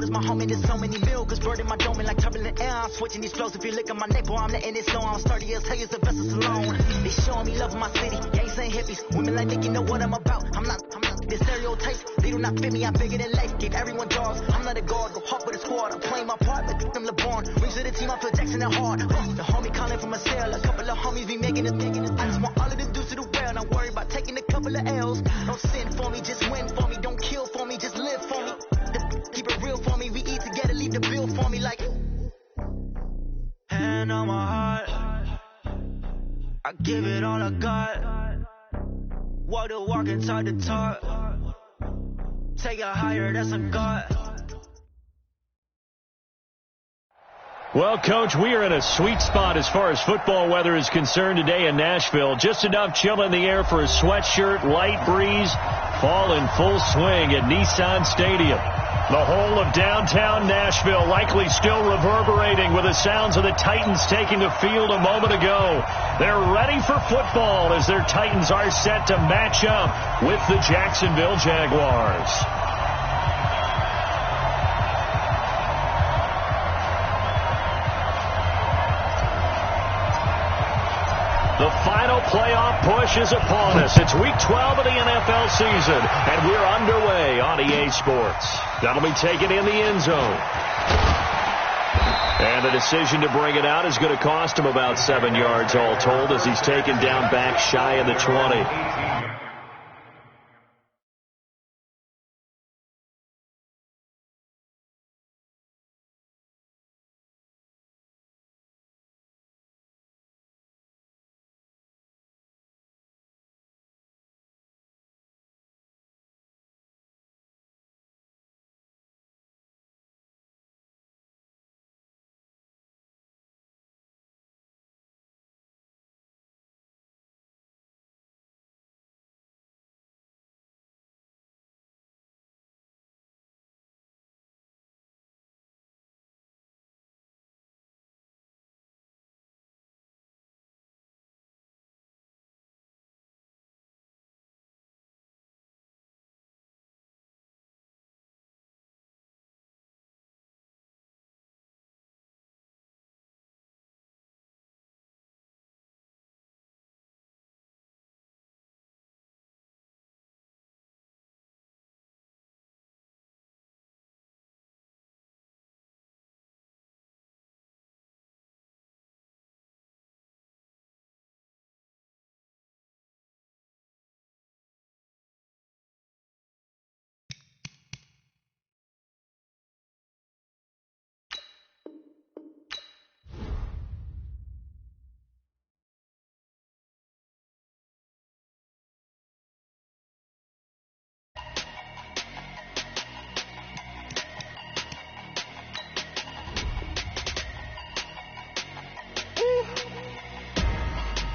cause my homie there's so many mil. Cause bird in my dome like turbulent air. I'm switching these flows. If you look at my neck, boy, I'm letting it slow. I'm sturdy as hell as the vessels alone. They showing me love in my city. Gangs ain't hippies. Women like Nick, you know what I'm about. I'm not the stereotypes. They do not fit me. I'm bigger than life. Give everyone dogs. I'm not a guard. Go hard with a squad. I'm playing my part. But them LeBron. Rings to the team. I feel Jackson and hard. The homie calling from a cell. A couple of homies be making it. I just want all of them dudes to do well. Not worry about taking a couple of L's. Don't sin for me. Just win for me. Don't kill for me. Just live for me. Keep it real for me. We eat together. Leave the bill for me like. Hand on my heart. I give it all I got. Walk the walk and talk the talk. Take it higher, that's a God. Well, Coach, we are in a sweet spot as far as football weather is concerned today in Nashville. Just enough chill in the air for a sweatshirt, light breeze, fall in full swing at Nissan Stadium. The whole of downtown Nashville likely still reverberating with the sounds of the Titans taking the field a moment ago. They're ready for football as their Titans are set to match up with the Jacksonville Jaguars. The final playoff push is upon us. It's week 12 of the NFL season, and we're underway on EA Sports. That'll be taken in the end zone. And the decision to bring it out is going to cost him about 7 yards all told as he's taken down back shy of the 20.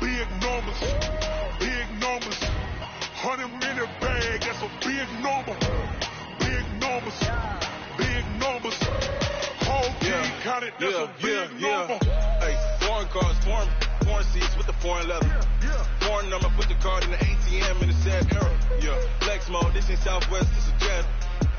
Big numbers, 100-minute bag, that's a big number. Big numbers, whole team counted, that's a big number. Hey, foreign cars, foreign seats with the foreign leather. Foreign number, put the card in the ATM in the sad era. Yeah, flex mode, this ain't Southwest, this is jet.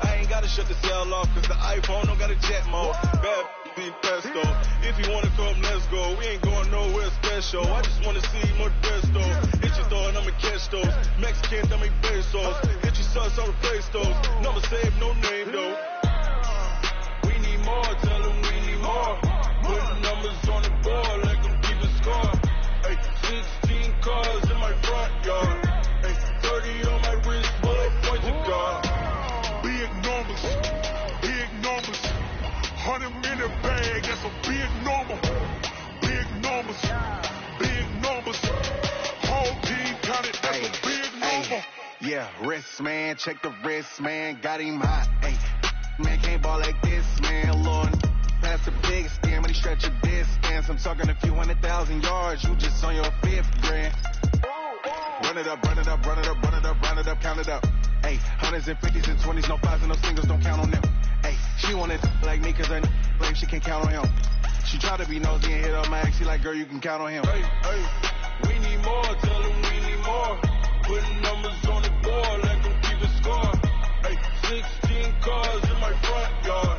I ain't gotta shut the cell off, cause the iPhone don't got a jet mode. Bad be pesto. If you wanna come, let's go. We ain't going nowhere special. I just wanna see more pesto. Hit your thought, I'ma catch those. Mexican, I make pesos. Hit your sauce, I'll replace those. Never save no name though. We need more, tell them we need more. Putting numbers on the board like I'm keeping score. Hey, 16 cars in my front yard. Hey, 30 on my wrist, boy, point to God. Big numbers, 100-minute bag, that's a big number. Big numbers, whole team counted, that's a big number. Yeah, wrist man, check the wrist man, got him hot. Hey, man can't ball like this, man. Lord, pass the big scam, but he stretch your distance. I'm talking a few 100,000 yards, you just on your 5th grand. Run it up, count it up. Hey, hundreds and 50s and 20s, no 5s and no singles, don't count on them. Hey, she wanted like me cause her claim she can't count on him. She tried to be nosy and hit up my ex, she like, girl, you can count on him. Hey, we need more, tell them we need more. Putting numbers on the board like I'm keeping score. Hey, 16 cars in my front yard.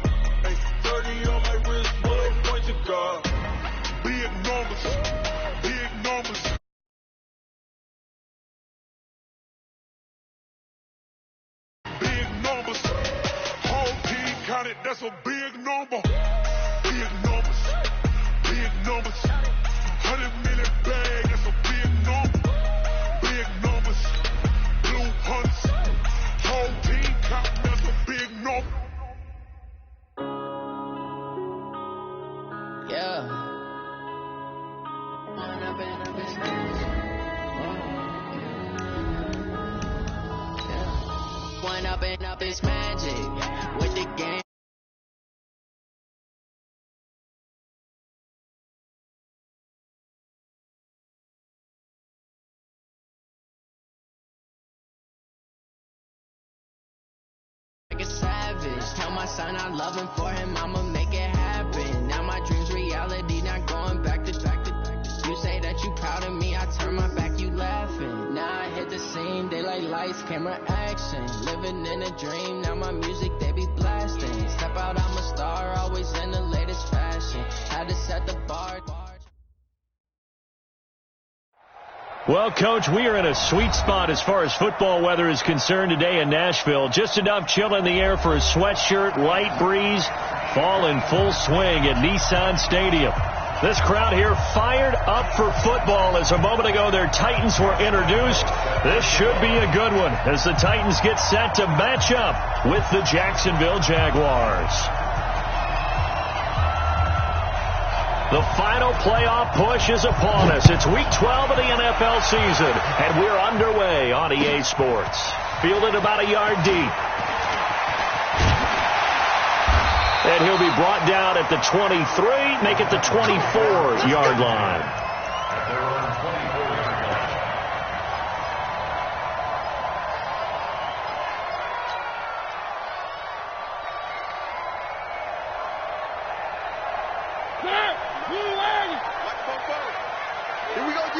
that's a big number. Big numbers, big numbers. 100 million bag, that's a big number. Big numbers, blue hunts. Whole team count, that's a big number. Yeah. One up and up is magic with the game. Like a savage, tell my son I love him, for him I'ma make it happen. Now my dreams reality, not going back to. You say that you proud of me, I turn my back, you laughing. Now I hit the scene, they like lights, camera, action. Living in a dream, now my music they be blasting. Step out, I'm a star, always in the latest fashion. Had to set the bar. Well, Coach, we are in a sweet spot as far as football weather is concerned today in Nashville. Just enough chill in the air for a sweatshirt, light breeze, fall in full swing at Nissan Stadium. This crowd here fired up for football as a moment ago their Titans were introduced. This should be a good one as the Titans get set to match up with the Jacksonville Jaguars. The final playoff push is upon us. It's week 12 of the NFL season, and we're underway on EA Sports. Fielded about a yard deep. And he'll be brought down at the 23, make it the 24-yard line. Here we go, G.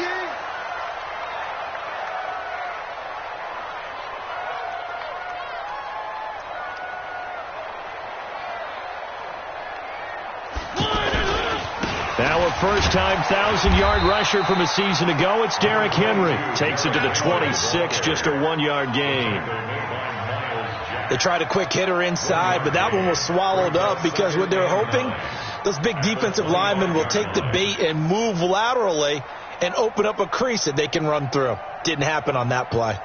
Now a first-time 1,000-yard rusher from a season ago. It's Derrick Henry. Takes it to the 26, just a 1-yard gain. They tried a quick hitter inside, but that one was swallowed up because what they're hoping, those big defensive linemen will take the bait and move laterally and open up a crease that they can run through. Didn't happen on that play.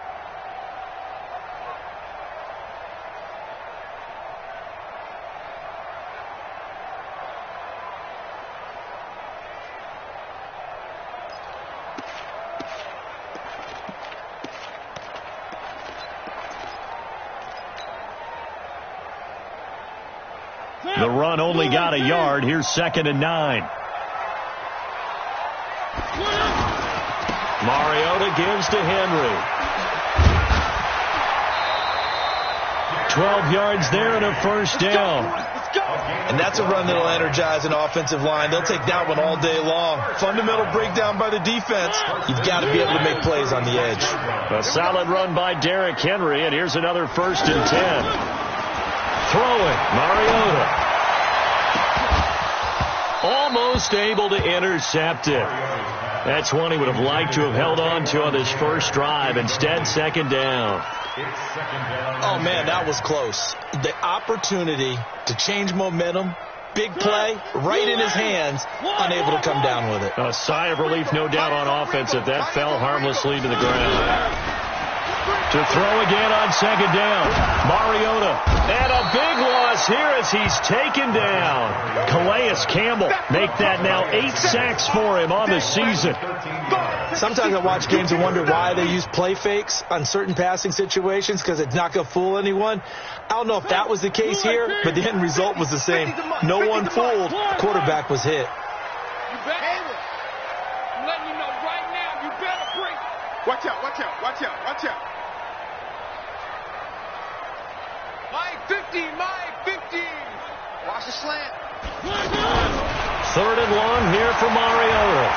The run only got a yard. Here's 2nd and 9. Mariota gives to Henry. 12 yards there and a first down. And that's a run that'll energize an offensive line. They'll take that one all day long. Fundamental breakdown by the defense. You've got to be able to make plays on the edge. A solid run by Derrick Henry, and here's another 1st and 10. Throwing, Mariota. Almost able to intercept it. That's one he would have liked to have held on to on this first drive. Instead, 2nd down. Oh, man, that was close. The opportunity to change momentum, big play, right in his hands, unable to come down with it. A sigh of relief, no doubt, on offense if that fell harmlessly to the ground. To throw again on 2nd down. Mariota. And a big loss here as he's taken down. Calais Campbell make that now 8 sacks for him on the season. Sometimes I watch games and wonder why they use play fakes on certain passing situations because it's not going to fool anyone. I don't know if that was the case here, but the end result was the same. No one fooled. Quarterback was hit. I'm letting you know right now, you better bring. Watch out, watch out, watch out, watch out. My 15, my 15. Watch the slant. 3rd and long here for Mariota.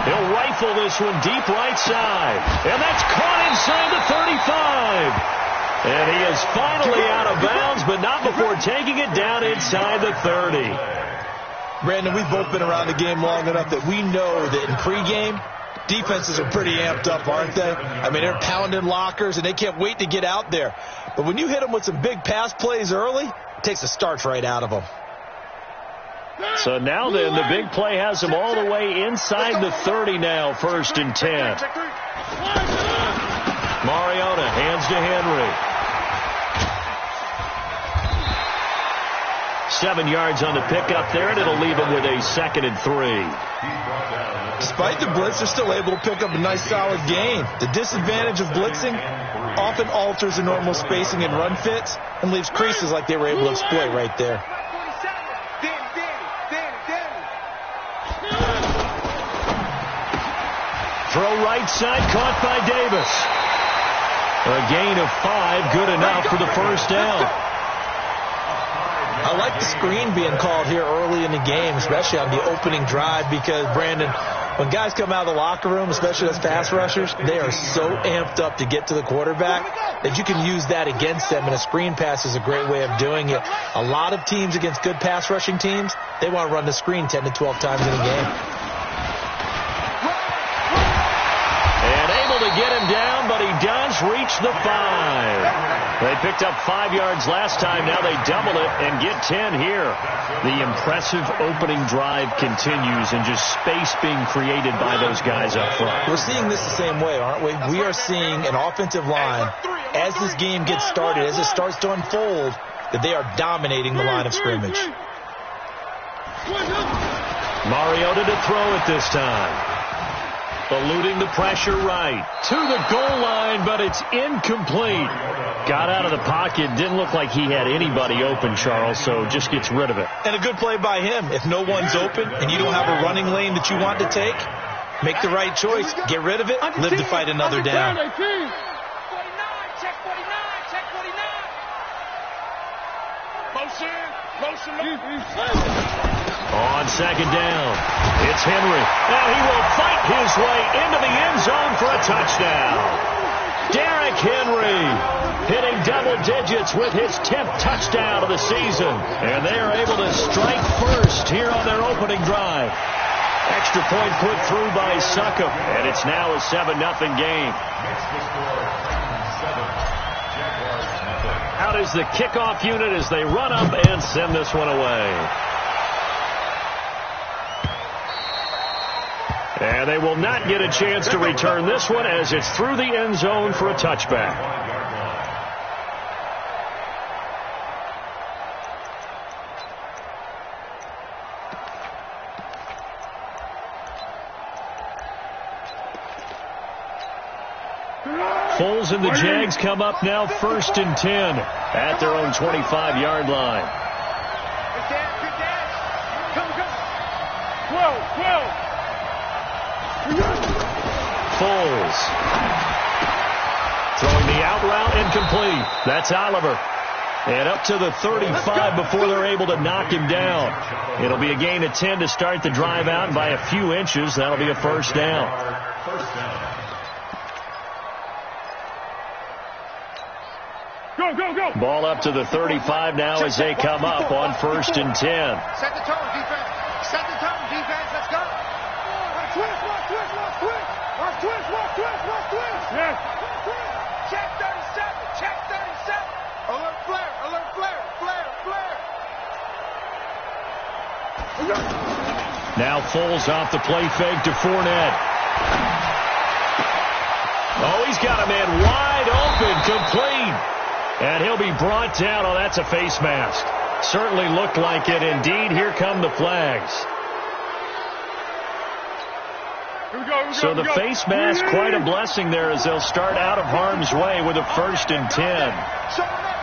He'll rifle this one deep right side. And that's caught inside the 35. And he is finally out of bounds, but not before taking it down inside the 30. Brandon, we've both been around the game long enough that we know that in pregame, defenses are pretty amped up, aren't they? I mean, they're pounding lockers, and they can't wait to get out there. But when you hit them with some big pass plays early, takes the starch right out of them. So now then, the big play has him all the way inside the 30 now, 1st and 10. Mariota hands to Henry. 7 yards on the pickup there, and it'll leave him with a 2nd and 3. Despite the blitz, they're still able to pick up a nice solid gain. The disadvantage of blitzing often alters the normal spacing and run fits and leaves creases like they were able to exploit right there. Throw right side, caught by Davis. A gain of 5, good enough for the 1st down. I like the screen being called here early in the game, especially on the opening drive, because, Brandon, when guys come out of the locker room, especially as pass rushers, they are so amped up to get to the quarterback that you can use that against them, and a screen pass is a great way of doing it. A lot of teams against good pass rushing teams, they want to run the screen 10 to 12 times in a game. And able to get him down, but he does reach the 5. They picked up 5 yards last time. Now they double it and get 10 here. The impressive opening drive continues, and just space being created by those guys up front. We're seeing this the same way, aren't we? We are seeing an offensive line, as this game gets started, as it starts to unfold, that they are dominating the line of scrimmage. Mariota to throw it this time. Eluding the pressure right. To the goal line, but it's incomplete. Got out of the pocket. Didn't look like he had anybody open, Charles, so just gets rid of it. And a good play by him. If no one's open and you don't have a running lane that you want to take, make the right choice. Get rid of it. Live to fight another down. 49, check 49, check 49. Motion. On 2nd down, it's Henry. Now he will fight his way into the end zone for a touchdown. Derrick Henry hitting double digits with his 10th touchdown of the season. And they are able to strike first here on their opening drive. Extra point put through by Succop, and it's now a 7-0 game. Out is the kickoff unit as they run up and send this one away. And they will not get a chance to return this one as it's through the end zone for a touchback. Foles and the Jags come up now 1st and 10 at their own 25-yard line. Foles throwing the out route, incomplete. That's Oliver. And up to the 35 before they're able to knock him down. It'll be a gain of 10 to start the drive out, and by a few inches, that'll be a 1st down. Go. Ball up to the 35 now as they come up on 1st and 10. Set the tone, defense. Set the tone, defense. Let's go. Watch twist. Yes. Check 37. Check 37. Alert flare. Now Foles off the play fake to Fournette. Oh, he's got a man wide open, complete. And he'll be brought down. Oh, that's a face mask. Certainly looked like it. Indeed, here come the flags. So the face mask, quite a blessing there as they'll start out of harm's way with a 1st and 10. Show it up.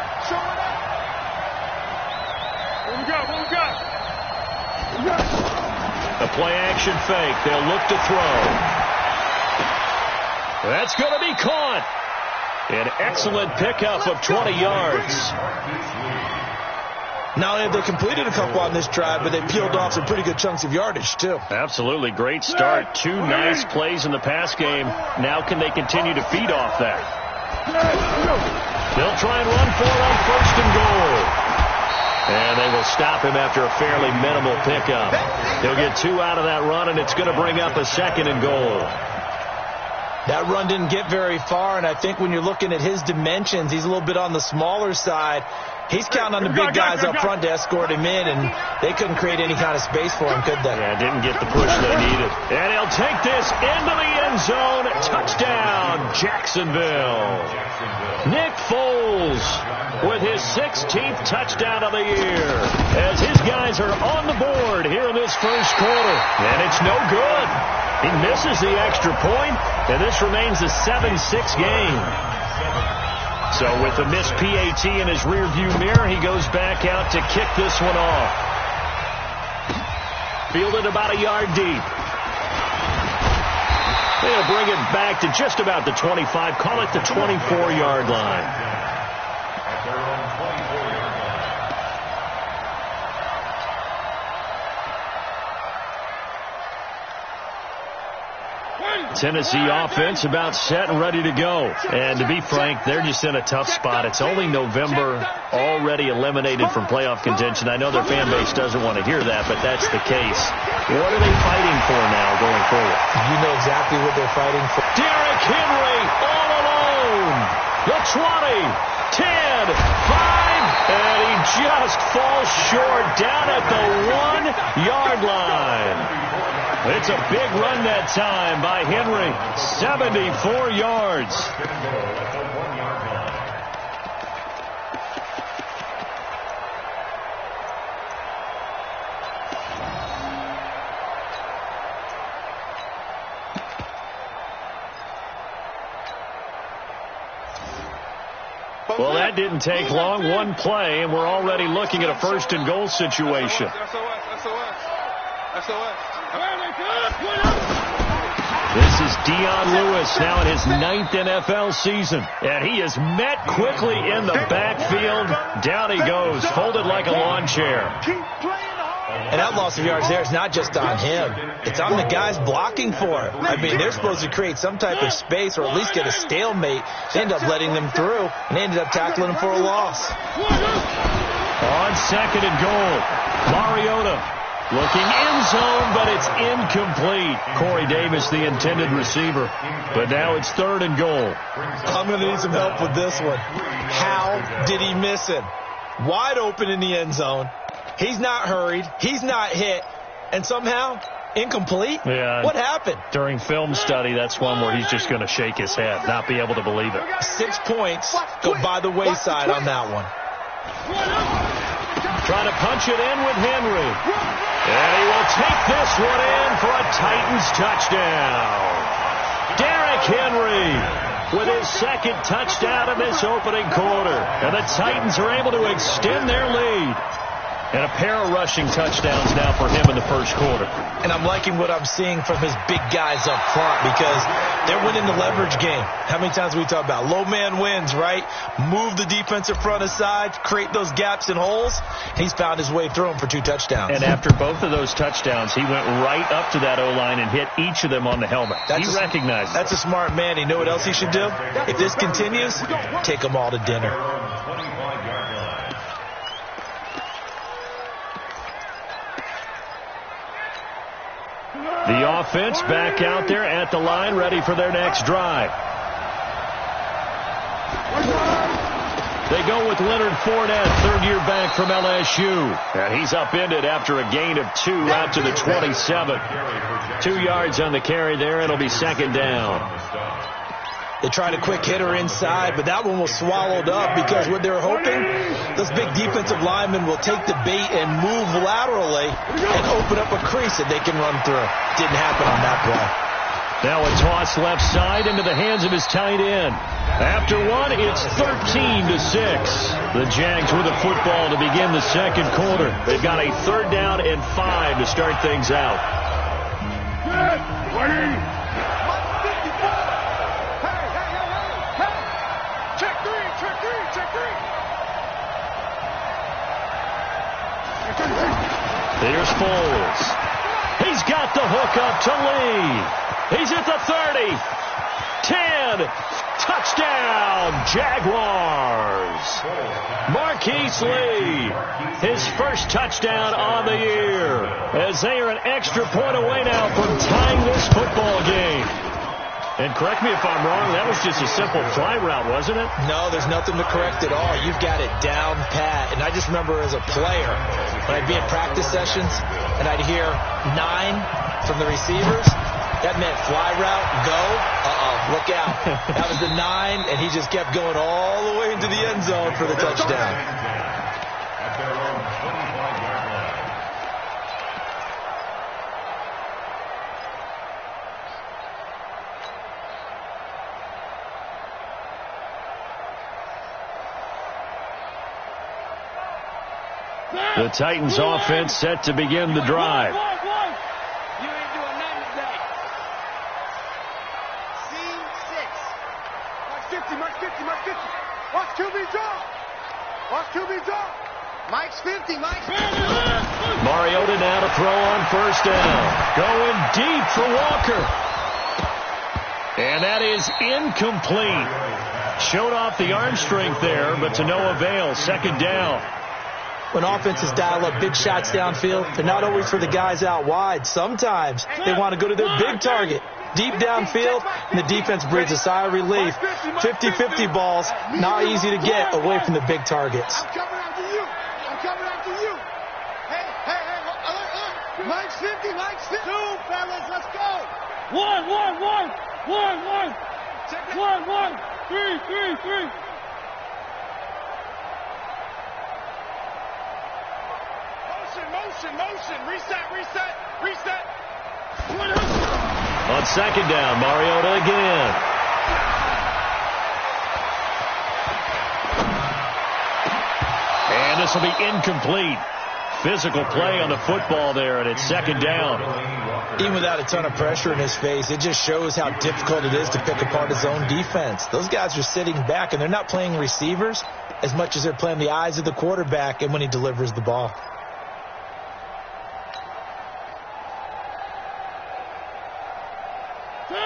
What we got? A play action fake. They'll look to throw. That's going to be caught. An excellent pickup of 20 yards. Not only have they completed a couple on this drive, but they peeled off some pretty good chunks of yardage, too. Absolutely. Great start. 2 nice plays in the pass game. Now can they continue to feed off that? They'll try and run for it on 1st and goal. And they will stop him after a fairly minimal pickup. He'll get 2 out of that run, and it's going to bring up a 2nd and goal. That run didn't get very far, and I think when you're looking at his dimensions, he's a little bit on the smaller side. He's counting on the big guys up front to escort him in, and they couldn't create any kind of space for him, could they? Yeah, didn't get the push they needed. And he'll take this into the end zone. Touchdown, Jacksonville. Nick Foles with his 16th touchdown of the year as his guys are on the board here in this first quarter. And it's no good. He misses the extra point, and this remains a 7-6 game. So with a missed PAT in his rearview mirror, he goes back out to kick this one off. Fielded about a yard deep. They'll bring it back to just about the 25, call it the 24-yard line. Tennessee offense about set and ready to go. And to be frank, they're just in a tough spot. It's only November, already eliminated from playoff contention. I know their fan base doesn't want to hear that, but that's the case. What are they fighting for now going forward? You know exactly what they're fighting for. Derrick Henry all alone. The 20, 10, 5, and he just falls short down at the 1-yard line. It's a big run that time by Henry. 74 yards. Well, that didn't take long. One play, and we're already looking at a first and goal situation. This is Dion Lewis now in his 9th NFL season. And he is met quickly in the backfield. Down he goes, folded like a lawn chair. And that loss of yards there is not just on him. It's on the guys blocking for him. I mean, they're supposed to create some type of space or at least get a stalemate. They end up letting them through, and they ended up tackling him for a loss. On second and goal, Mariota. Looking end zone, but it's incomplete. Corey Davis, the intended receiver. But now it's third and goal. I'm going to need some help with this one. How did he miss him? Wide open in the end zone. He's not hurried. He's not hit. And somehow, incomplete? Yeah. What happened? During film study, that's one where he's just going to shake his head, not be able to believe it. 6 points go by the wayside on that one. Trying to punch it in with Henry. And he will take this one in for a Titans touchdown. Derrick Henry with his second touchdown in this opening quarter. And the Titans are able to extend their lead. And a pair of rushing touchdowns now for him in the first quarter. And I'm liking what I'm seeing from his big guys up front because they're winning the leverage game. How many times we talk about low man wins, right? Move the defensive front aside, create those gaps and holes. He's found his way through them for 2 touchdowns. And after both of those touchdowns, he went right up to that O-line and hit each of them on the helmet. He recognized it. That's a smart man. You know what else he should do? If this continues, take them all to dinner. The offense back out there at the line, ready for their next drive. They go with Leonard Fournette, third-year back from LSU. And he's upended after a gain of 2 out to the 27. 2 yards on the carry there. It'll be second down. They tried a quick hitter inside, but that one was swallowed up because what they were hoping, those big defensive linemen will take the bait and move laterally and open up a crease that they can run through. Didn't happen on that play. Now a toss left side into the hands of his tight end. After one, it's 13-6. The Jags with a football to begin the second quarter. They've got a 3rd down and 5 to start things out. Here's Foles. He's got the hook up to Lee. He's at the 30. 10. Touchdown, Jaguars. Marquise Lee, his first touchdown on the year, as they are an extra point away now from tying this football game. And correct me if I'm wrong, that was just a simple fly route, wasn't it? No, there's nothing to correct at all. You've got it down pat. And I just remember as a player, when I'd be in practice sessions and I'd hear 9 from the receivers, that meant fly route, go, look out. That was the 9, and he just kept going all the way into the end zone for the touchdown. The Titans offense set to begin the drive. You ain't doing nothing today. Scene 6. Mark 50, Mark 50. Watch QB draw. Watch QB draw. Mike's 50, Mike's 50. Mariota now to throw on first down. Going deep for Walker. And that is incomplete. Showed off the arm strength there, but to no avail. Second down. When offenses dial up big shots downfield, they're not always for the guys out wide. Sometimes they want to go to their big target, deep downfield, and the defense breathes a sigh of relief. 50-50 balls, not easy to get away from the big targets. I'm coming after you. I'm coming after you. Hey, Mike's 50, Mike's 50. 2, fellas, let's go. 1. 3. Motion. Reset. On second down, Mariota again. And this will be incomplete. Physical play on the football there, and it's second down. Even without a ton of pressure in his face, it just shows how difficult it is to pick apart his own defense. Those guys are sitting back, and they're not playing receivers as much as they're playing the eyes of the quarterback and when he delivers the ball.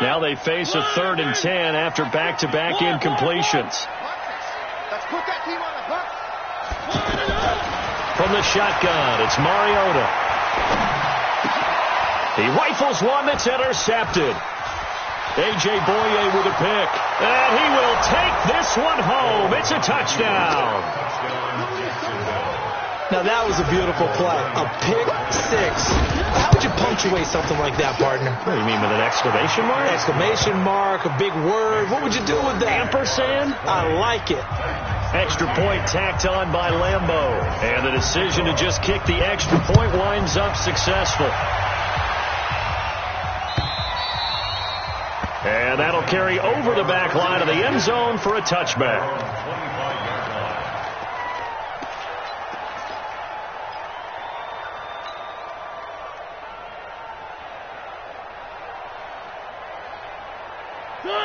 Now they face a 3rd and 10 after back-to-back incompletions. Let's put that team on the bus. From the shotgun, it's Mariota. He rifles one that's intercepted. A.J. Boye with a pick. And he will take this one home. It's a touchdown. Now that was a beautiful play. A pick 6. How would you punctuate something like that, partner? What do you mean, with an exclamation mark? Exclamation mark, a big word. What would you do with that? Ampersand? I like it. Extra point tacked on by Lambeau. And the decision to just kick the extra point winds up successful. And that'll carry over the back line of the end zone for a touchback.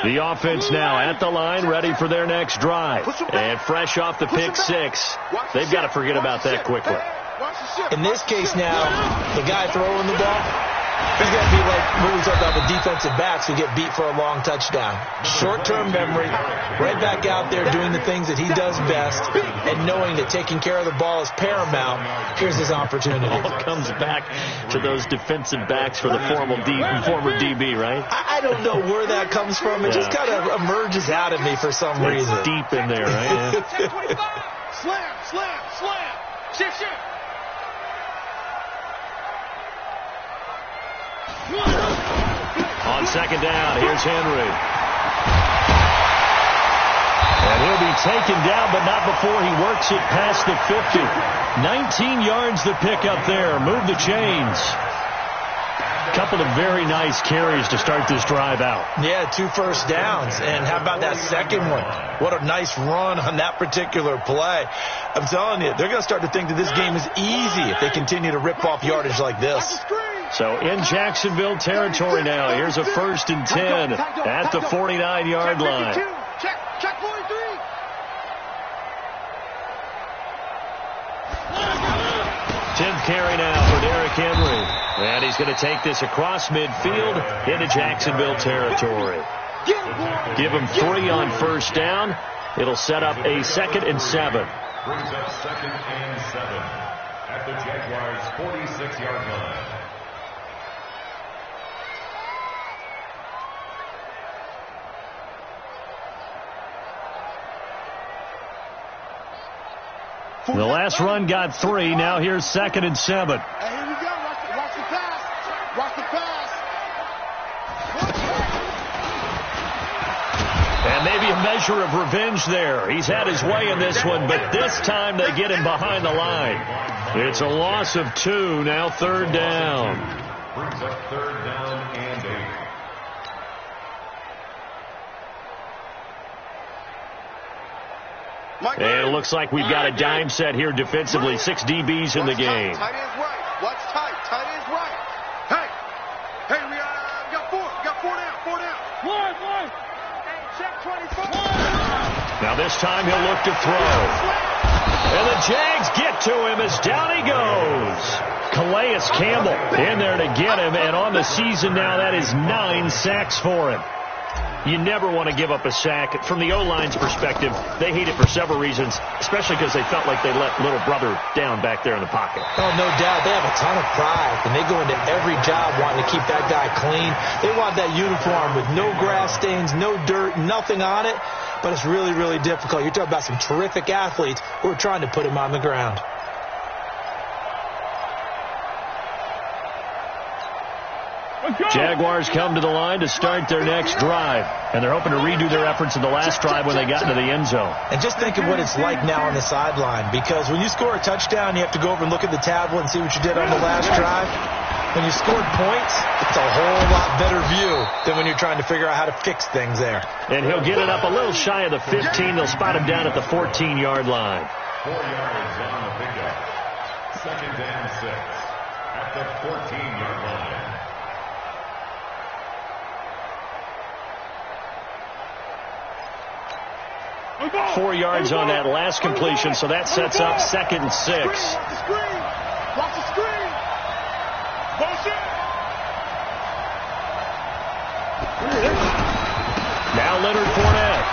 The offense now at the line, ready for their next drive. And fresh off the pick 6, they've got to forget about that quickly. In this case now, the guy throwing the ball, he's going to be like what we talked about with defensive backs who get beat for a long touchdown. Short-term memory, right back out there doing the things that he does best, and knowing that taking care of the ball is paramount. Here's his opportunity. It all comes back to those defensive backs for the former DB, right? I don't know where that comes from. It just kind of emerges out of me for some reason. It's deep in there, right? Yeah. Slam. Shift. On second down, here's Henry. And he'll be taken down, but not before he works it past the 50. 19 yards to pick up there. Move the chains. Couple of very nice carries to start this drive out. Yeah, 2 first downs. And how about that second one? What a nice run on that particular play. I'm telling you, they're going to start to think that this game is easy if they continue to rip off yardage like this. So in Jacksonville territory now. Here's a 1st and 10 at the 49-yard line. Check 43. 10th carry now for Derrick Henry. And he's going to take this across midfield into Jacksonville territory. Give him 3 on first down. It'll set up a 2nd and 7. Brings up 2nd and 7 at the Jaguars' 46-yard line. The last run got 3. Now here's 2nd and 7. Hey, here we go. Watch the pass. Watch the pass. And maybe a measure of revenge there. He's had his way in this one, but this time they get him behind the line. It's a loss of 2. Now 3rd down. Brings up 3rd down and 8. And it looks like we've got a dime set here defensively. 6 DBs in the game. Tight end's right. Watch tight. Tight end's right. Hey, we got 4. We got 4 down. 4 down. One. Hey, check 24. Now this time he'll look to throw. And the Jags get to him as down he goes. Calais Campbell in there to get him. And on the season now, that is 9 sacks for him. You never want to give up a sack. From the O-line's perspective, they hate it for several reasons, especially because they felt like they let little brother down back there in the pocket. Oh, no doubt. They have a ton of pride, and they go into every job wanting to keep that guy clean. They want that uniform with no grass stains, no dirt, nothing on it, but it's really, really difficult. You're talking about some terrific athletes who are trying to put him on the ground. Jaguars come to the line to start their next drive, and they're hoping to redo their efforts in the last drive when they got into the end zone. And just think of what it's like now on the sideline, because when you score a touchdown, you have to go over and look at the tablet and see what you did on the last drive. When you scored points, it's a whole lot better view than when you're trying to figure out how to fix things there. And he'll get it up a little shy of the 15. They'll spot him down at the 14-yard line. 4 yards on the pickup. 2nd and 6 at the 14-yard line. 4 yards on that last completion, so that sets up 2nd and 6. Watch the screen. Watch the screen. Now Leonard Fournette.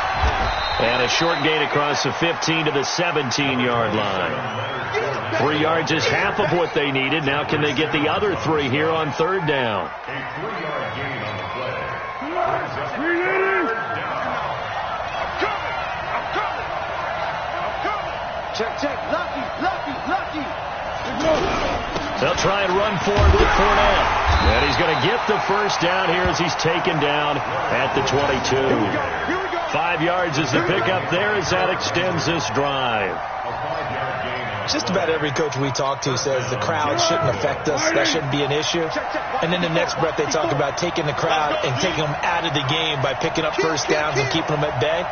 And a short gain across the 15 to the 17-yard line. 3 yards is half of what they needed. Now can they get the other 3 here on 3rd down? A 3-yard gain on the play. Check. Lucky. They'll try and run forward with Fournette. And he's going to get the first down here as he's taken down at the 22. 5 yards is the pickup there as that extends this drive. Just about every coach we talk to says the crowd shouldn't affect us. That shouldn't be an issue. And then the next breath they talk about taking the crowd and taking them out of the game by picking up first downs and keeping them at bay.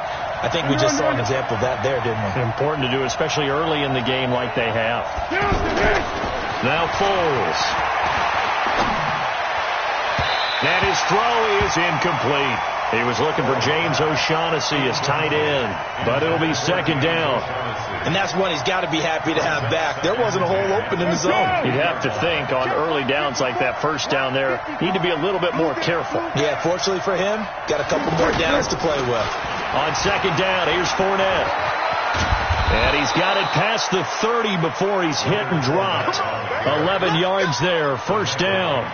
I think we just saw an example of that there, didn't we? Important to do, especially early in the game like they have. Now Foles. And his throw is incomplete. He was looking for James O'Shaughnessy as tight end, but it'll be 2nd down. And that's one he's got to be happy to have back. There wasn't a hole open in the zone. You'd have to think on early downs like that first down there, need to be a little bit more careful. Yeah, fortunately for him, got a couple more downs to play with. On 2nd down, here's Fournette. And he's got it past the 30 before he's hit and dropped. 11 yards there, 1st down.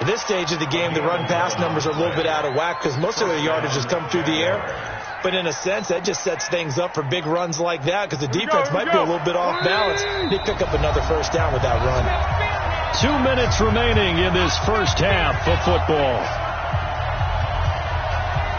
At this stage of the game, the run-pass numbers are a little bit out of whack because most of their yardage has come through the air. But in a sense, that just sets things up for big runs like that because the defense might be a little bit off balance. They pick up another first down with that run. 2 minutes remaining in this first half of football.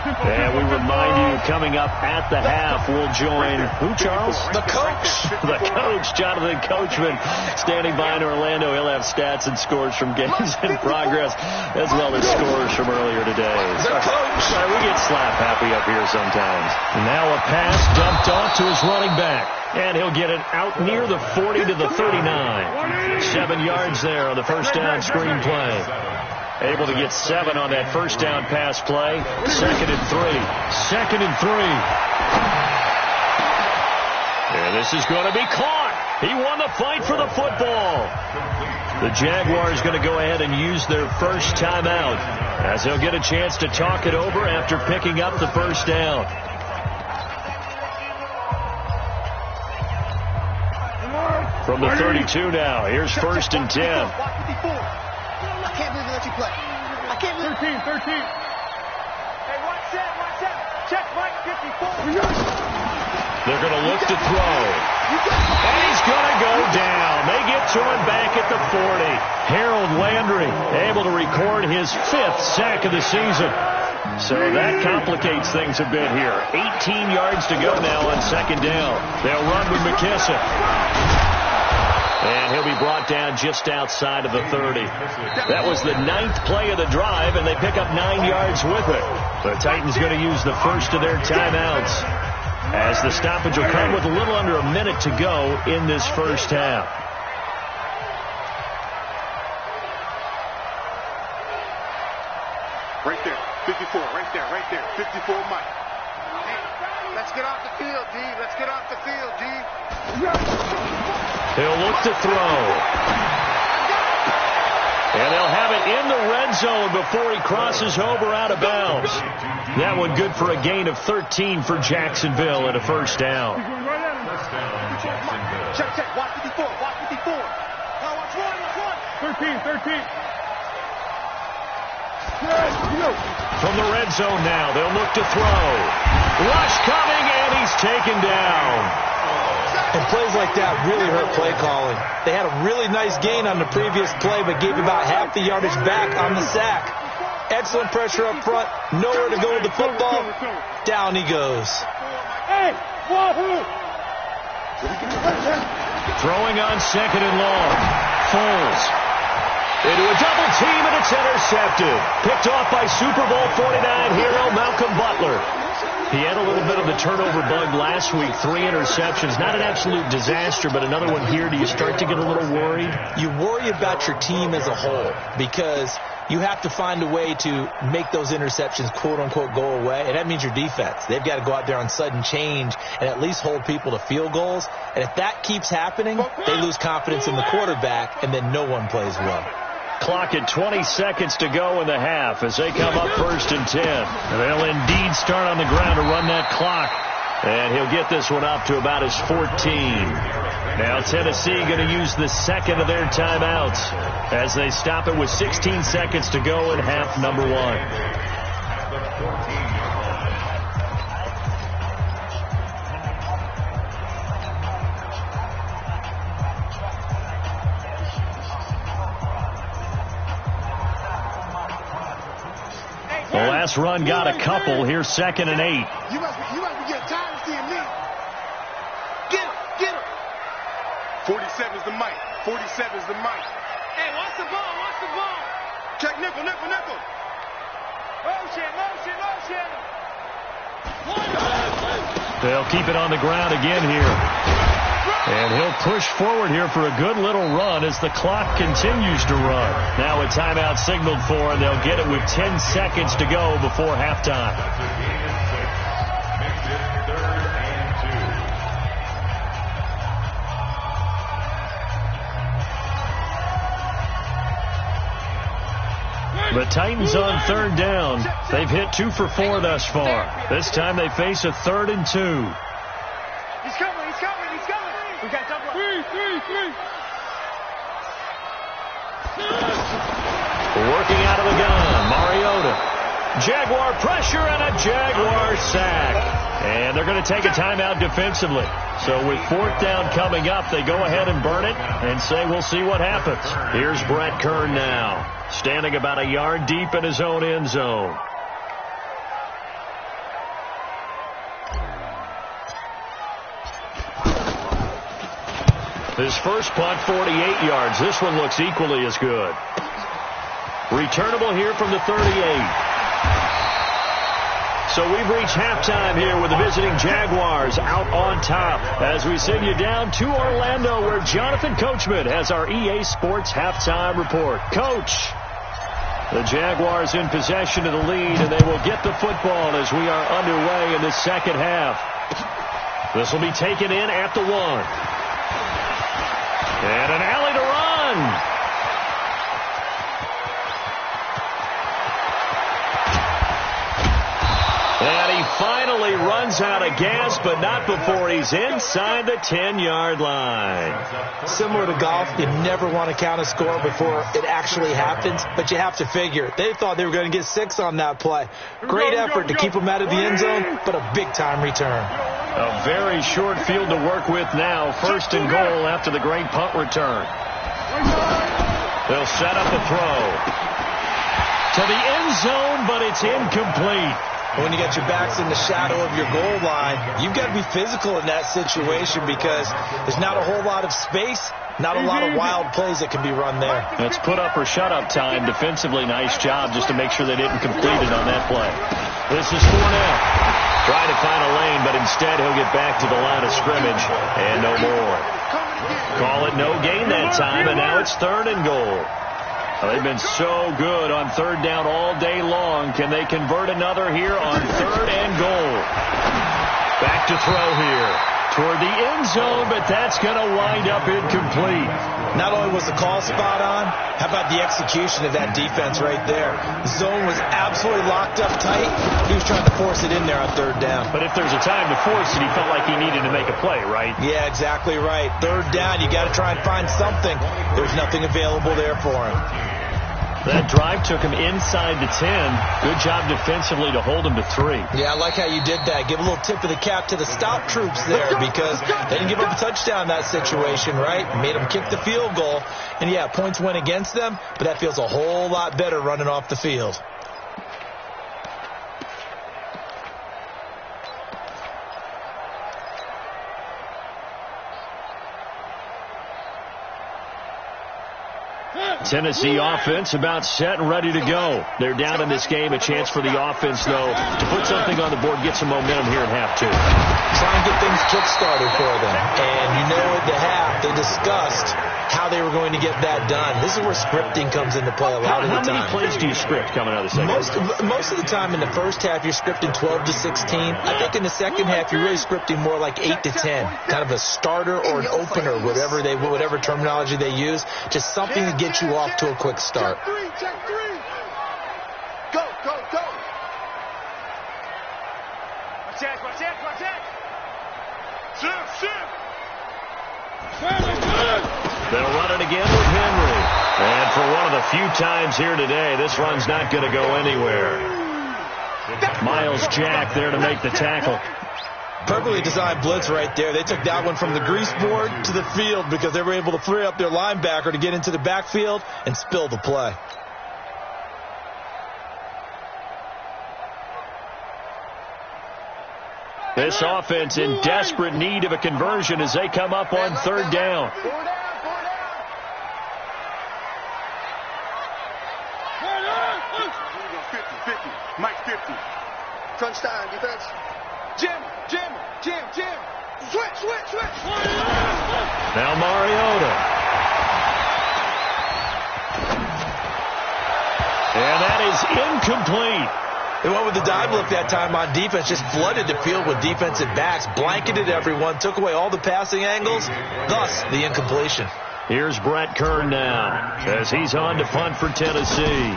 And we remind you, coming up at the half, we'll join who, Charles? The coach. The coach, Jonathan Coachman, standing by in Orlando. He'll have stats and scores from games in progress, as well as scores from earlier today. The coach. Sorry, we get slap happy up here sometimes. And now a pass dumped off to his running back. And he'll get it out near the 40 to the 39. 7 yards there on the first down screen play. Able to get 7 on that first down pass play. 2nd and 3. 2nd and 3. And this is going to be caught. He won the fight for the football. The Jaguars going to go ahead and use their first timeout as they'll get a chance to talk it over after picking up the first down. From the 32 now, here's 1st and 10. I can't believe they let you play. I can't believe 13. Hey, watch that. Check Mike 54. They're going to look to throw. And he's going to go down. They get to him back at the 40. Harold Landry able to record his 5th sack of the season. So that complicates things a bit here. 18 yards to go now on 2nd down. They'll run with McKissick. And he'll be brought down just outside of the 30. That was the 9th play of the drive, and they pick up 9 yards with it. The Titans going to use the first of their timeouts, as the stoppage will come with a little under a minute to go in this first half. Right there, 54, right there, 54 Mike. Let's get off the field, D. Let's get off the field, D. He'll look to throw. And they'll have it in the red zone before he crosses over out of bounds. That one good for a gain of 13 for Jacksonville at a first down. Check, watch 54, watch 54. Now watch one. 13. From the red zone now, they'll look to throw. Rush coming, and he's taken down. And plays like that really hurt play calling. They had a really nice gain on the previous play, but gave about half the yardage back on the sack. Excellent pressure up front. Nowhere to go with the football. Down he goes. Throwing on 2nd and long. Foles. Into a double team, and it's intercepted. Picked off by Super Bowl 49 hero Malcolm Butler. He had a little bit of the turnover bug last week. 3 interceptions. Not an absolute disaster, but another one here. Do you start to get a little worried? You worry about your team as a whole, because you have to find a way to make those interceptions, quote-unquote, go away. And that means your defense. They've got to go out there on sudden change and at least hold people to field goals. And if that keeps happening, they lose confidence in the quarterback, and then no one plays well. Clock at 20 seconds to go in the half as they come up 1st and 10. They'll indeed start on the ground to run that clock. And he'll get this one up to about his 14. Now Tennessee going to use the 2nd of their timeouts as they stop it with 16 seconds to go in half number 1. The last run got a couple. Here's 2nd and 8. You must be getting tired of seeing me. Get him. 47 is the mic. 47 is the mic. Hey, watch the ball. Check nickel. Motion. They'll keep it on the ground again here. And he'll push forward here for a good little run as the clock continues to run. Now a timeout signaled for, and they'll get it with 10 seconds to go before halftime. The Titans on 3rd down. They've hit 2 for 4 thus far. This time they face a 3rd and 2. He's coming. We got double. 3. Working out of the gun, Mariota. Jaguar pressure and a Jaguar sack. And they're going to take a timeout defensively. So with 4th down coming up, they go ahead and burn it and say we'll see what happens. Here's Brett Kern now, standing about a yard deep in his own end zone. His first punt, 48 yards. This one looks equally as good. Returnable here from the 38. So we've reached halftime here with the visiting Jaguars out on top as we send you down to Orlando, where Jonathan Coachman has our EA Sports halftime report. Coach, the Jaguars in possession of the lead, and they will get the football as we are underway in the second half. This will be taken in at the 1. And an alley to run. And he finally runs out of gas, but not before he's inside the 10-yard line. Similar to golf, you never want to count a score before it actually happens, but you have to figure. They thought they were going to get 6 on that play. Great effort to keep them out of the end zone, but a big-time return. A very short field to work with now. First and goal after the great punt return. They'll set up a throw to the end zone, but it's incomplete. When you got your backs in the shadow of your goal line, you've got to be physical in that situation because there's not a whole lot of space, not a lot of wild plays that can be run there. It's put up or shut up time. Defensively, nice job just to make sure they didn't complete it on that play. This is Fournette. Trying to find a lane, but instead he'll get back to the line of scrimmage and no more. Call it no gain that time, and now it's third and goal. They've been so good on third down all day long. Can they convert another here on third and goal? Back to throw here toward the end zone, but that's going to wind up incomplete. Not only was the call spot on, how about the execution of that defense right there? The zone was absolutely locked up tight. He was trying to force it in there on third down. But if there's a time to force it, he felt like he needed to make a play, right? Yeah, exactly right. Third down, you got to try and find something. There's nothing available there for him. That drive took him inside the 10. Good job defensively to hold him to 3. Yeah, I like how you did that. Give a little tip of the cap to the stop troops there because they didn't give up a touchdown in that situation, right? Made them kick the field goal. And, yeah, points went against them, but that feels a whole lot better running off the field. Tennessee offense about set and ready to go. They're down in this game. A chance for the offense, though, to put something on the board, get some momentum here in half 2. Try and get things kick-started for them. And you know at the half, they discussed how they were going to get that done. This is where scripting comes into play a lot of the time. How many plays do you script coming out of the second? Most of the time in the first half, you're scripting 12 to 16. I think in the second half, you're really scripting more like 8 to 10. Kind of a starter or an opener, whatever terminology they use. Just something to get you off to a quick start. Check three. Go, go, go. Watch it. Shift. They'll run it again with Henry. And for one of the few times here today, this run's not going to go anywhere. Miles Jack there to make the tackle. Perfectly designed blitz right there. They took that one from the grease board to the field because they were able to free up their linebacker to get into the backfield and spill the play. This offense in desperate need of a conversion as they come up on third down. Mike 50. Crunch time, defense. Jim. Switch. Now Mariota. And that is incomplete. They went with the dive look that time on defense, just flooded the field with defensive backs, blanketed everyone, took away all the passing angles, thus the incompletion. Here's Brett Kern now as he's on to punt for Tennessee.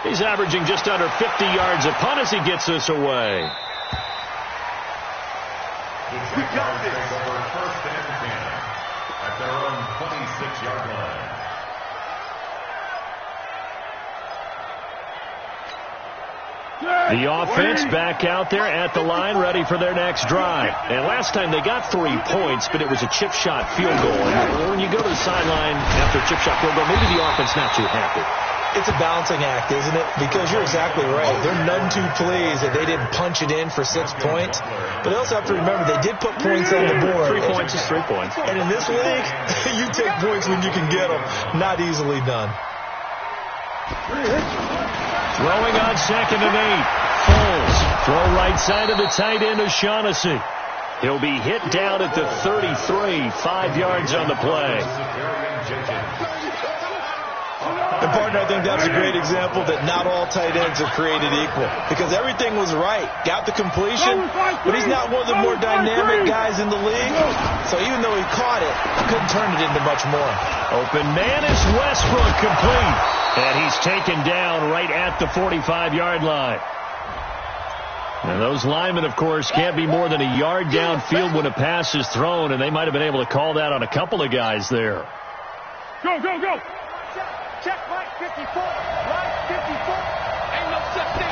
He's averaging just under 50 yards a punt as he gets this away. We got this. Over first and 10 at their own 26-yard line. The offense back out there at the line, ready for their next drive. And last time they got 3 points, but it was a chip shot field goal. And when you go to the sideline after a chip shot field goal, maybe the offense not too happy. It's a balancing act, isn't it? Because you're exactly right. They're none too pleased that they didn't punch it in for 6 points. But they also have to remember they did put points on the board. 3 points is 3 points. And in this league, you take points when you can get them. Not easily done. Throwing on second and 8. Foles. Throw right side of the tight end O'Shaughnessy. He'll be hit down at the 33. 5 yards on the play. And, partner, I think that's a great example that not all tight ends are created equal. Because everything was right. Got the completion, but he's not one of the more dynamic guys in the league. So even though he caught it, couldn't turn it into much more. Open man is Westbrook, complete. And he's taken down right at the 45-yard line. And those linemen, of course, can't be more than a yard downfield when a pass is thrown, and they might have been able to call that on a couple of guys there. Go. Check Mike 54. Mike 54. Ain't no such thing.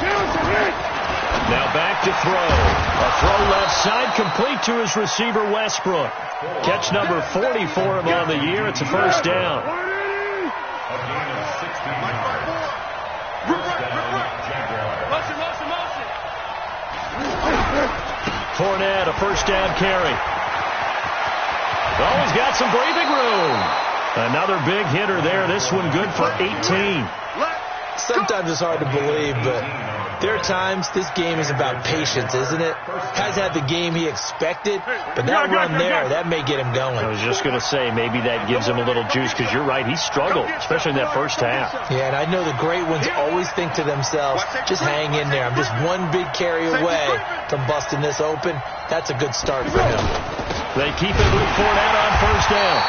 Now back to throw. A throw left side, complete to his receiver, Westbrook. Catch number 40 for him on the year. It's a first down. Fournette, a first down carry. Oh, he's got some breathing room. Another big hitter there. This one good for 18. Sometimes it's hard to believe, but there are times this game is about patience, isn't it? Has had the game he expected, but that run there, that may get him going. I was just going to say, maybe that gives him a little juice, because you're right, he struggled, especially in that first half. Yeah, and I know the great ones always think to themselves, just hang in there. I'm just one big carry away from busting this open. That's a good start for him. They keep it with Fournette on first down.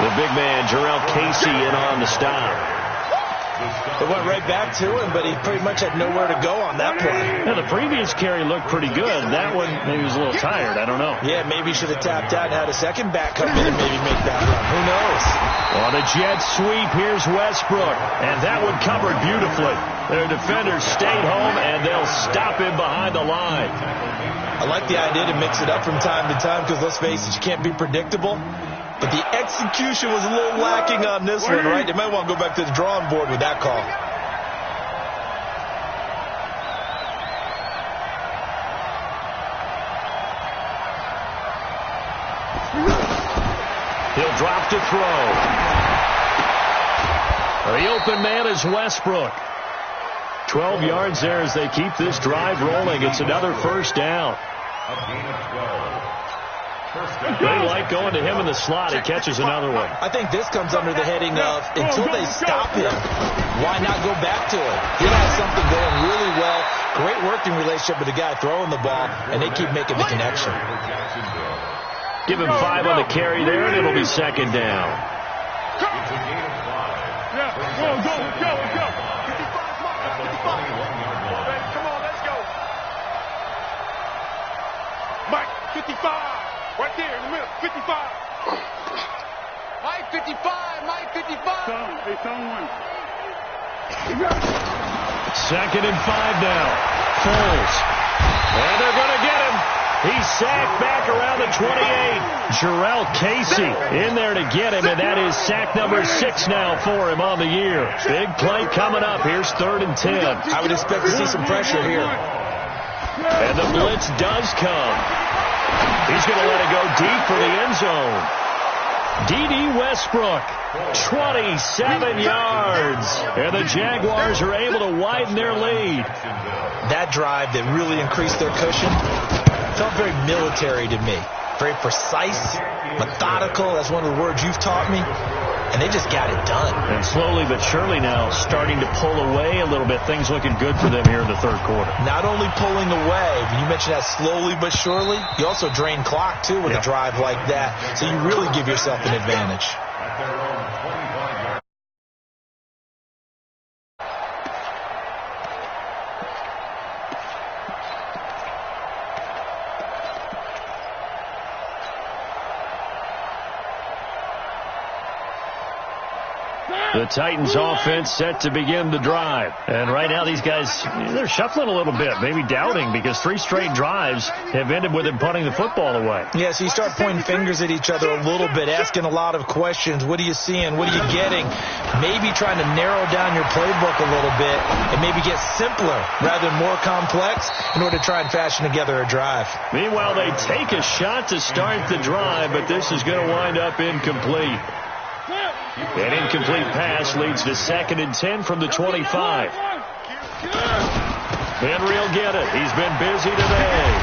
The big man, Jarrell Casey, in on the stop. It went right back to him, but he pretty much had nowhere to go on that play. Yeah, the previous carry looked pretty good. That one, maybe he was a little tired. I don't know. Yeah, maybe he should have tapped out and had a second back come in and maybe make that run. Who knows? On a jet sweep, here's Westbrook. And that one covered beautifully. Their defenders stayed home, and they'll stop him behind the line. I like the idea to mix it up from time to time because, let's face it, you can't be predictable. But the execution was a little lacking on this one, right? They might want to go back to the drawing board with that call. He'll drop to throw. The open man is Westbrook. 12 yards there as they keep this drive rolling. It's another first down. They like going to him in the slot. He catches another one. I think this comes under the heading of, until they stop him, why not go back to it? He has something going really well. Great working relationship with the guy throwing the ball, and they keep making the connection. Give him 5 on the carry there, and it'll be second down. Yeah, go. 55. Come on, let's go. Mike, 55. Right there in the middle, 55. Mike 55. It's on one. Second and 5 now. Foles. And they're going to get him. He's sacked back around the 28. Jarrell Casey in there to get him, and that is sack number 6 now for him on the year. Big play coming up. Here's 3rd and 10. I would expect to see some pressure here. And the blitz does come. He's going to let it go deep for the end zone. D.D. Westbrook, 27 yards. And the Jaguars are able to widen their lead. That drive that really increased their cushion felt very military to me. Very precise, methodical. That's one of the words you've taught me. And they just got it done. And slowly but surely now starting to pull away a little bit. Things looking good for them here in the third quarter. Not only pulling away, but you mentioned that slowly but surely. You also drain clock, too, with a drive like that. So you really give yourself an advantage. The Titans offense set to begin the drive. And right now these guys, they're shuffling a little bit, maybe doubting, because 3 straight drives have ended with them punting the football away. Yeah, so you start pointing fingers at each other a little bit, asking a lot of questions. What are you seeing? What are you getting? Maybe trying to narrow down your playbook a little bit and maybe get simpler rather than more complex in order to try and fashion together a drive. Meanwhile, they take a shot to start the drive, but this is going to wind up incomplete. An incomplete pass leads to 2nd and 10 from the 25. Henry will get it. He's been busy today.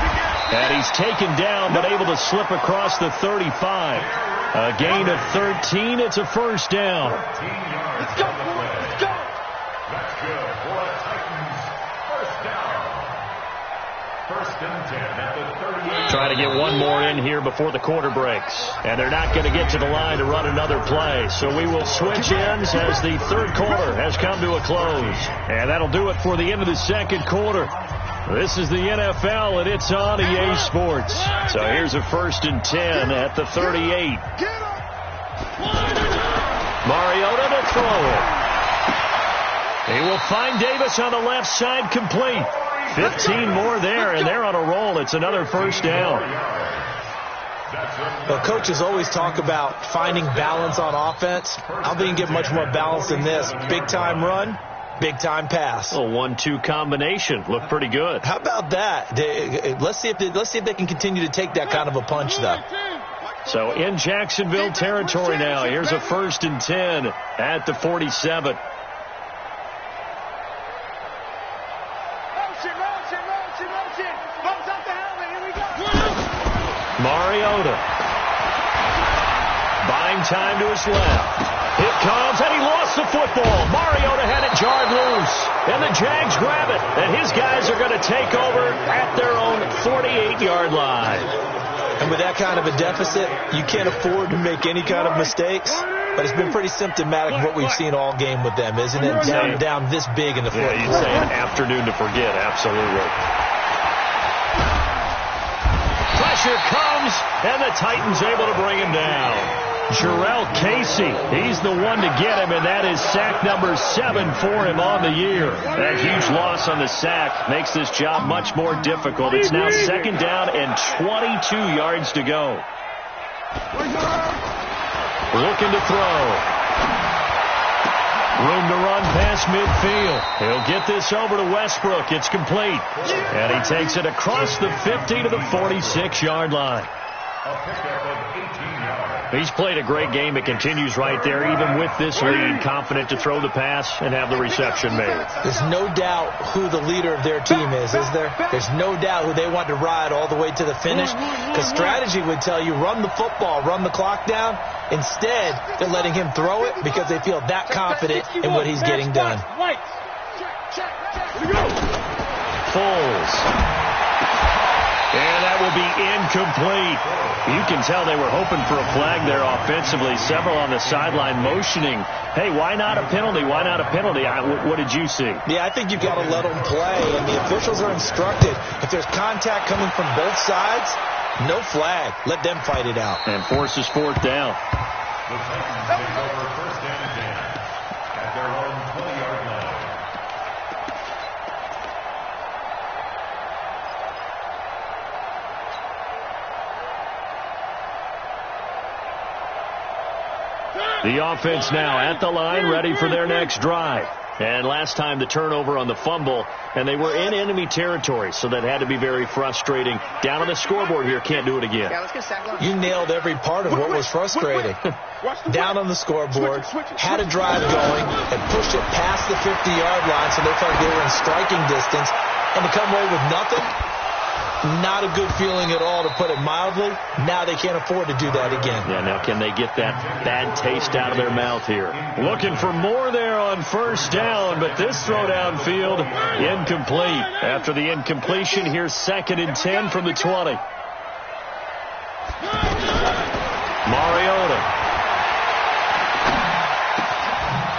And he's taken down, but able to slip across the 35. A gain of 13. It's a first down. Let's go. That's good for a Titans first down. 1st and 10 at the 38. Trying to get one more in here before the quarter breaks. And they're not going to get to the line to run another play. So we will switch ends as the third quarter has come to a close. And that'll do it for the end of the second quarter. This is the NFL, and it's on EA Sports. So here's a 1st and 10 at the 38. Mariota to throw it. He will find Davis on the left side, complete. 15 more there, and they're on a roll. It's another first down. Well, coaches always talk about finding balance on offense. I don't think you can get much more balance than this. Big-time run, big-time pass. A 1-2 combination. Looked pretty good. How about that? Let's see if they can continue to take that kind of a punch, though. So in Jacksonville territory now. Here's a 1st and 10 at the 47. Mariota. Buying time to his left. It comes, and he lost the football. Mariota had it jarred loose, and the Jags grab it. And his guys are going to take over at their own 48-yard line. And with that kind of a deficit, you can't afford to make any kind of mistakes. But it's been pretty symptomatic of what we've seen all game with them, isn't it? Down this big in the fourth quarter. Yeah, you'd say an afternoon to forget, absolutely. Pressure comes, and the Titans able to bring him down. Jarrell Casey, he's the one to get him, and that is sack number 7 for him on the year. That huge loss on the sack makes this job much more difficult. It's now 2nd down and 22 yards to go. Looking to throw. Room to run past midfield. He'll get this over to Westbrook. It's complete. And he takes it across the 50 to the 46-yard line. He's played a great game. It continues right there, even with this lead. Confident to throw the pass and have the reception made. There's no doubt who the leader of their team is there? There's no doubt who they want to ride all the way to the finish. Because strategy would tell you, run the football, run the clock down. Instead, they're letting him throw it because they feel that confident in what he's getting done. Foles. And that will be incomplete. You can tell they were hoping for a flag there offensively. Several on the sideline motioning, hey, why not a penalty? Why not a penalty? What did you see? Yeah, I think you've got to let them play. And the officials are instructed, if there's contact coming from both sides, no flag. Let them fight it out. And forces 4th down. The Titans take over 1st and 10 at their own 20-yard line. The offense now at the line, ready for their next drive. And last time the turnover on the fumble, and they were in enemy territory, so that had to be very frustrating. Down on the scoreboard here, can't do it again. You nailed every part of what was frustrating. Down on the scoreboard, had a drive going, and pushed it past the 50-yard line, so they felt like they were in striking distance, and to come away with nothing, not a good feeling at all, to put it mildly. Now they can't afford to do that again. Yeah, now can they get that bad taste out of their mouth here? Looking for more there on 1st down, but this throw downfield, incomplete. After the incompletion, here's 2nd and 10 from the 20. Mariota.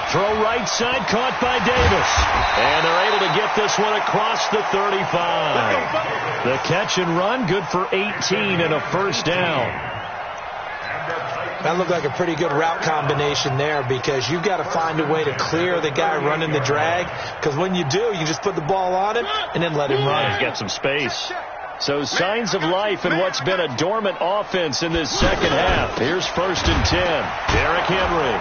Throw right side, caught by Davis. And they're able to get this one across the 35. The catch and run, good for 18 and a 1st down. That looked like a pretty good route combination there, because you've got to find a way to clear the guy running the drag. Because when you do, you just put the ball on him and then let him run. He's got some space. So signs of life in what's been a dormant offense in this 2nd half. Here's 1st and 10. Derrick Henry.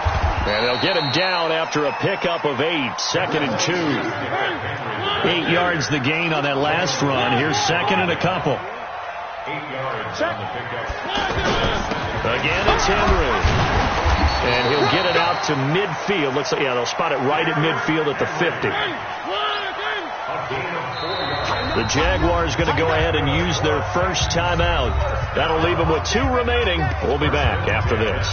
And they'll get him down after a pickup of 8. 2nd and 2. 8 yards the gain on that last run. Here's 2nd and a couple. 8 yards on the pickup. Again, it's Henry. And he'll get it out to midfield. Looks like, yeah, they'll spot it right at midfield at the 50. The Jaguars going to go ahead and use their first timeout. That'll leave them with 2 remaining. We'll be back after this.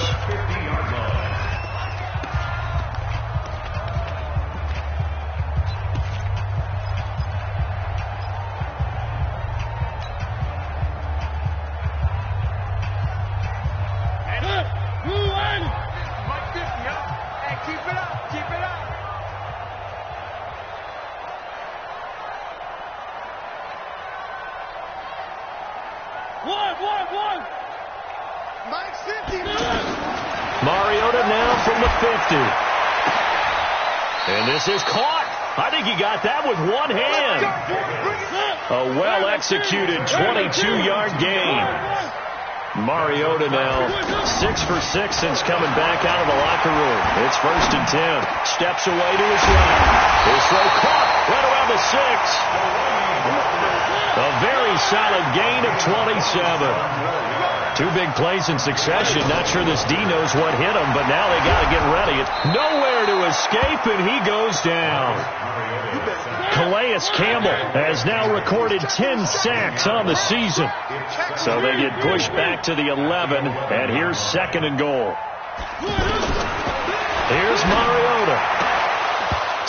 Mariota now from the 50. And this is caught. I think he got that with one hand. A well-executed 22-yard gain. Mariota now 6 for 6 since coming back out of the locker room. It's 1st and 10. Steps away to his left. His throw caught right around the 6. A very solid gain of 27. 2 big plays in succession. Not sure this D knows what hit him, but now they got to get ready. It's nowhere to escape, and he goes down. Calais Campbell has now recorded 10 sacks on the season. So they get pushed back to the 11, and here's 2nd and goal. Here's Mariota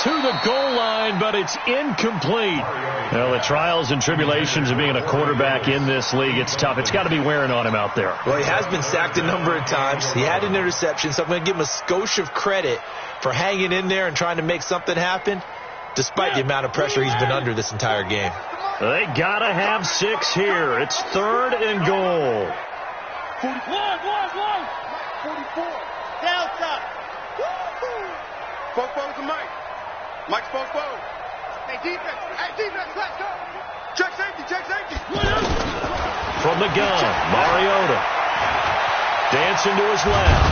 to the goal line, but it's incomplete. Well, the trials and tribulations of being a quarterback in this league, it's tough. It's got to be wearing on him out there. Well, he has been sacked a number of times. He had an interception, so I'm going to give him a skosh of credit for hanging in there and trying to make something happen, despite the amount of pressure he's been under this entire game. They got to have 6 here. It's 3rd and goal. 44. Delta. Spoke forward to Mike. Mike spoke forward. Hey, defense. Hey, defense. Let's go. Check safety. Check safety. From the gun, Mariota. Dancing to his left.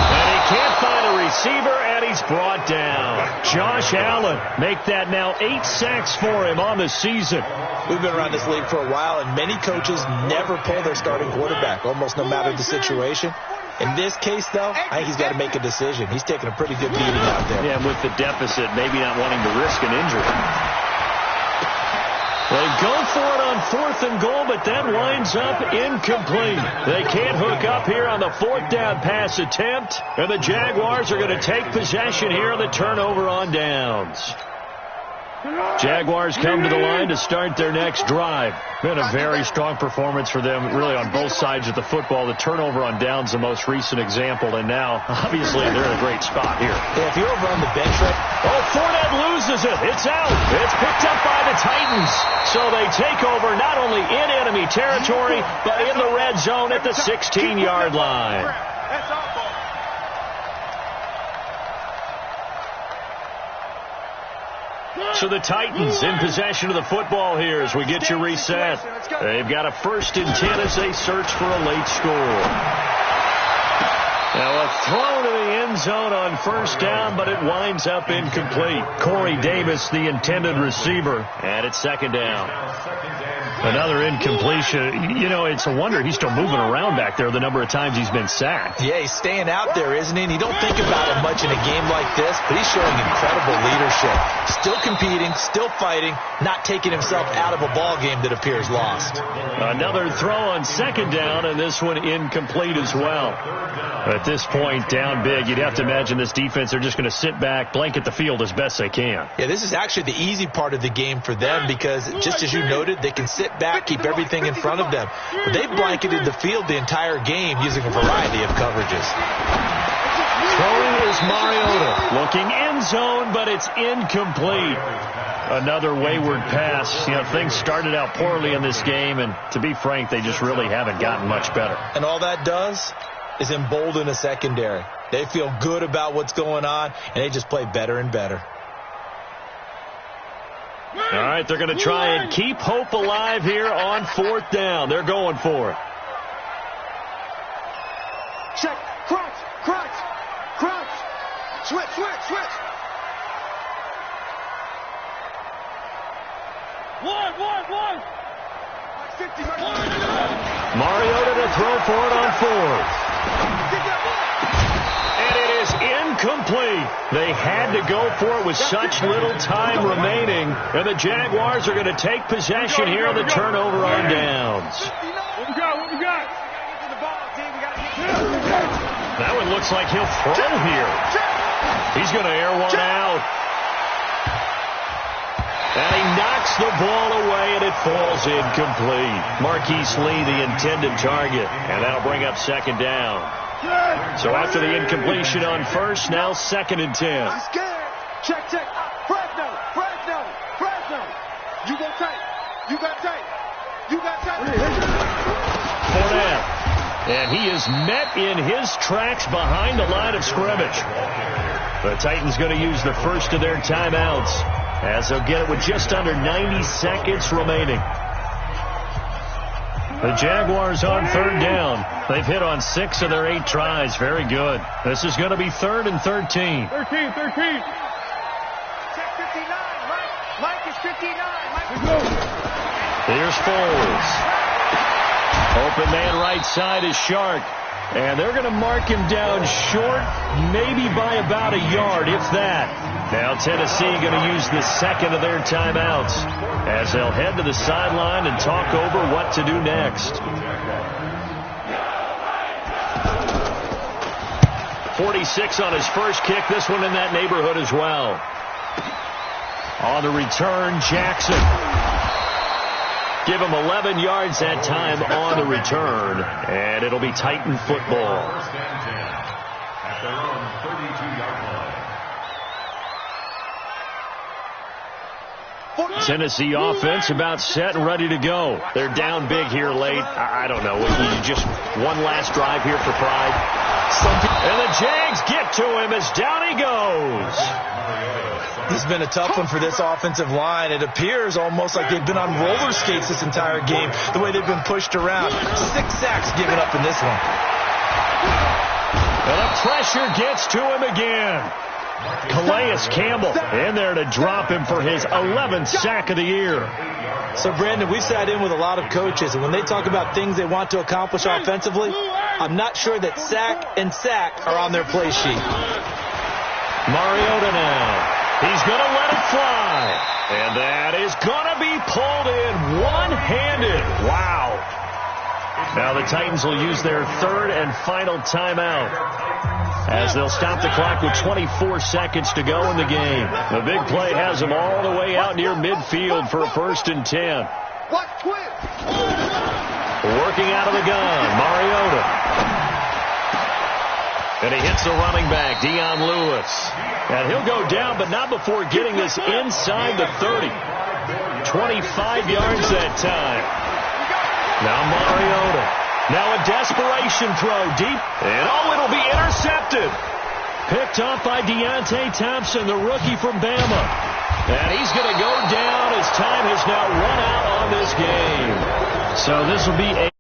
And he can't find a receiver, and he's brought down. Josh Allen make that now 8 sacks for him on the season. We've been around this league for a while, and many coaches never pull their starting quarterback, almost no matter the situation. In this case, though, I think he's got to make a decision. He's taking a pretty good beating out there. Yeah, with the deficit, maybe not wanting to risk an injury. They go for it on 4th and goal, but that winds up incomplete. They can't hook up here on the 4th down pass attempt, and the Jaguars are going to take possession here on the turnover on downs. Jaguars come to the line to start their next drive. Been a very strong performance for them, really, on both sides of the football. The turnover on downs, the most recent example, and now, obviously, they're in a great spot here. Yeah, if you're over on the bench, right? Oh, Fournette loses it. It's out. It's picked up by the Titans. So they take over not only in enemy territory, but in the red zone at the 16-yard line. That's our ball. So the Titans in possession of the football here as we get you reset. They've got a 1st and 10 as they search for a late score. Now a throw to the end zone on 1st down, but it winds up incomplete. Corey Davis, the intended receiver, and it's 2nd down. Another incompletion. You know, it's a wonder he's still moving around back there the number of times he's been sacked. Yeah, he's staying out there, isn't he? And you don't think about it much in a game like this, but he's showing incredible leadership. Still competing, still fighting, not taking himself out of a ball game that appears lost. Another throw on 2nd down, and this one incomplete as well. At this point, down big, you'd have to imagine this defense, they're just going to sit back, blanket the field as best they can. Yeah, this is actually the easy part of the game for them because, just as you noted, they can sit back, keep everything in front of them. But they've blanketed the field the entire game using a variety of coverages. Throwing is Mariota. Looking end zone, but it's incomplete. Another wayward pass. You know, things started out poorly in this game, and to be frank, they just really haven't gotten much better. And all that does is embolden a secondary. They feel good about what's going on, and they just play better and better. All right, they're going to try and keep hope alive here on 4th down. They're going for it. Check. Crunch. Crunch. Crunch. Switch. Switch. Switch. One. Mike 50. Mariota to throw for it on 4th. And it is incomplete. They had to go for it with such little time remaining. And the Jaguars are going to take possession here on the turnover on downs. What we got? That one looks like he'll throw here. He's going to air one out. And he knocks the ball away, and it falls incomplete. Marquise Lee, the intended target. And that'll bring up 2nd down. So after the incompletion on 1st, now 2nd and 10. Check. Fresno. You got tape. Fournette. And he is met in his tracks behind the line of scrimmage. The Titans going to use the first of their timeouts. as they'll get it with just under 90 seconds remaining. The Jaguars on third down. They've hit on 6 of their 8 tries. Very good. This is going to be 3rd and 13. 13. Check 59. Mike is 59. Here's Foles. Open man right side is Shark. And they're going to mark him down short, maybe by about a yard, if that. Now Tennessee going to use the second of their timeouts as they'll head to the sideline and talk over what to do next. 46 on his first kick. This one in that neighborhood as well. On the return, Jackson. Give him 11 yards that time on the return, and it'll be Titan football. First and 10 at their own 32-yard line. Tennessee offense about set and ready to go. They're down big here late. I don't know. You just one last drive here for pride. And the Jags get to him as down he goes. This has been a tough one for this offensive line. It appears almost like they've been on roller skates this entire game, the way they've been pushed around. 6 sacks given up in this one. And the pressure gets to him again. Calais Campbell in there to drop him for his 11th sack of the year. So, Brandon, we've sat in with a lot of coaches, and when they talk about things they want to accomplish offensively, I'm not sure that sack and sack are on their play sheet. Mariota now. He's going to let it fly. And that is going to be pulled in one-handed. Wow. Now the Titans will use their 3rd and final timeout as they'll stop the clock with 24 seconds to go in the game. The big play has them all the way out near midfield for a 1st and 10. Working out of the gun, Mariota. And he hits the running back, Dion Lewis. And he'll go down, but not before getting this inside the 30. 25 yards that time. Now Mariota. Now a desperation throw deep. And it'll be intercepted. Picked off by Deontay Thompson, the rookie from Bama. And he's going to go down as time has now run out on this game. So this will be a